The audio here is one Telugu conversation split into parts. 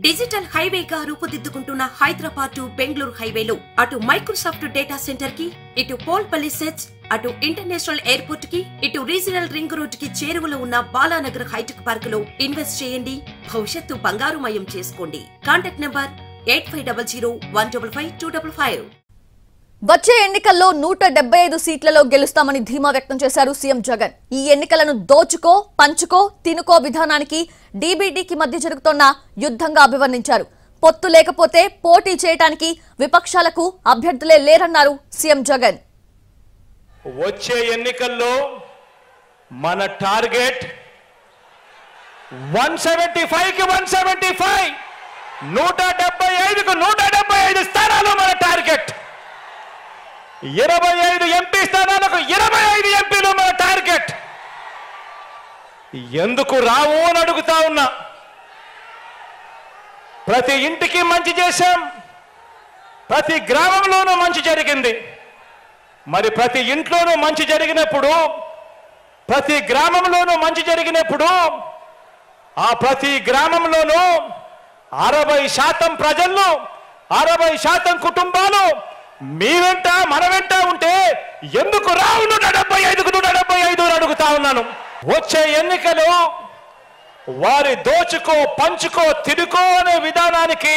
డిజిటల్ హైవేగా రూపుదిద్దుకుంటున్న హైదరాబాద్ టు బెంగళూరు హైవేలో అటు మైక్రోసాఫ్ట్ డేటా సెంటర్ కి, ఇటు పోల్పల్లి సెట్స్, అటు ఇంటర్నేషనల్ ఎయిర్పోర్ట్ కి, ఇటు రీజనల్ రింగ్ రోడ్ కి చేరువలో ఉన్న బాలానగర్ హైటెక్ పార్క్ లో ఇన్వెస్ట్ చేయండి. భవిష్యత్తు బంగారుమయం చేసుకోండి. Contact number 8500155255. వచ్చే ఎన్నికల్లో 175 సీట్లలో గెలుస్తామని ధీమా వ్యక్తం చేశారు సీఎం జగన్. ఈ ఎన్నికలను దోచుకో, పంచుకో, తినుకో విధానానికి డీబీటీకి మధ్య జరుగుతున్న యుద్ధంగా అభివర్ణించారు. పొత్తు లేకపోతే పోటీ చేయడానికి విపక్షాలకు అభ్యర్థులే లేరన్నారు సీఎం జగన్. వచ్చే ఎన్నికల్లో మన టార్గెట్ 175కి 175, 175కు 175 స్థానాలు మన టార్గెట్. 25 ఎంపీ స్థానాలకు 25 ఎంపీలు మన టార్గెట్. ఎందుకు రావు అని అడుగుతా ఉన్నా. ప్రతి ఇంటికి మంచి చేశాం, ప్రతి గ్రామంలోనూ మంచి జరిగింది. మరి ప్రతి ఇంట్లోనూ మంచి జరిగినప్పుడు, ప్రతి గ్రామంలోనూ మంచి జరిగినప్పుడు, ఆ ప్రతి గ్రామంలోనూ 60% ప్రజలు, 60% కుటుంబాలు మీ వెంట మన వెంట ఉంటే ఎందుకు రావు 175కు 175 అడుగుతా ఉన్నాను. వచ్చే ఎన్నికలు వారి దోచుకో, పంచుకో, తిరుకో అనే విధానానికి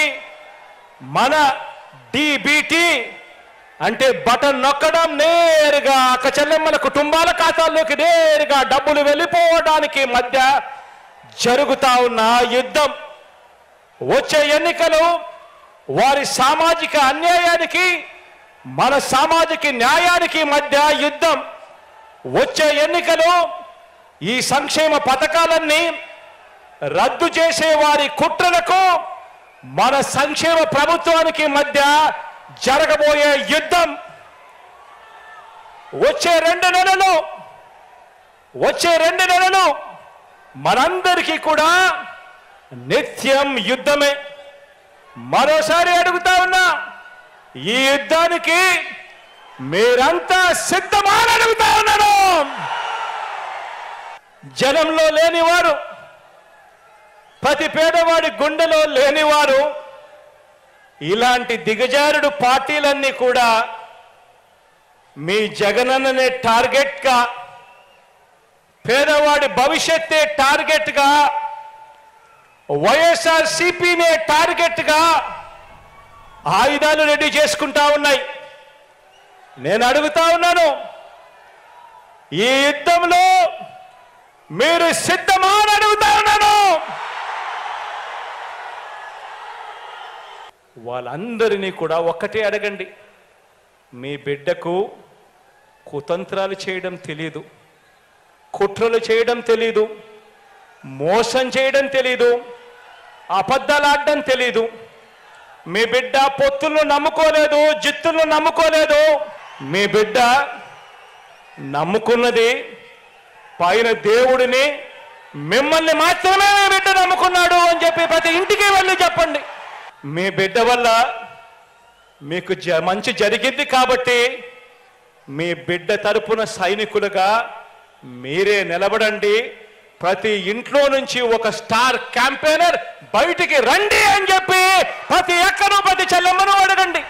మన డీబీటీ అంటే బటన్ నొక్కడం, నేరుగా అక్క చెల్లెమ్మల కుటుంబాల ఖాతాల్లోకి నేరుగా డబ్బులు వెళ్ళిపోవడానికి మధ్య జరుగుతా ఉన్న యుద్ధం. వచ్చే ఎన్నికలు వారి సామాజిక అన్యాయానికి, మన సామాజిక న్యాయానికి మధ్య యుద్ధం. వచ్చే ఎన్నికలు ఈ సంక్షేమ పథకాలన్నీ రద్దు చేసే వారి కుట్రలకు, మన సంక్షేమ ప్రభుత్వానికి మధ్య జరగబోయే యుద్ధం. వచ్చే 2 నెలలు మనందరికీ కూడా నిత్యం యుద్ధమే. మరోసారి అడుగుతా ఉన్నా, ఈ యుద్ధానికి మీరంతా సిద్ధమా అని అడుగుతా ఉన్నాను. జనంలో లేనివారు, ప్రతి పేదవాడి గుండెలో లేనివారు, ఇలాంటి దిగజారుడు పార్టీలన్నీ కూడా మీ జగనన్ననే టార్గెట్గా, పేదవాడి భవిష్యత్తే టార్గెట్గా, వైఎస్ఆర్సీపీనే టార్గెట్గా ఆయుధాలు రెడీ చేసుకుంటా ఉన్నాయి. నేను అడుగుతా ఉన్నాను, ఈ యుద్ధంలో మీరు సిద్ధమా అని అడుగుతా ఉన్నాను. వాళ్ళందరినీ కూడా ఒక్కటే అడగండి, మీ బిడ్డకు కుతంత్రాలు చేయడం తెలీదు, కుట్రలు చేయడం తెలీదు, మోసం చేయడం తెలీదు, అబద్ధాలు ఆడడం తెలీదు. మీ బిడ్డ పొత్తులను నమ్ముకోలేదు, జిత్తులను నమ్ముకోలేదు. మీ బిడ్డ నమ్ముకున్నది పైన దేవుడిని, మిమ్మల్ని మాత్రమే మీ బిడ్డ నమ్ముకున్నాడు అని చెప్పి ప్రతి ఇంటికి వెళ్ళి చెప్పండి. మీ బిడ్డ వల్ల మీకు మంచి జరిగింది కాబట్టి మీ బిడ్డ తరపున సైనికులుగా మీరే నిలబడండి. ప్రతి ఇంట్లో నుంచి ఒక స్టార్ క్యాంపెయినర్ బయటికి రండి అని చెప్పి ప్రతి ఎక్కడో ప్రతి చెల్లెమ్మను అడగండి.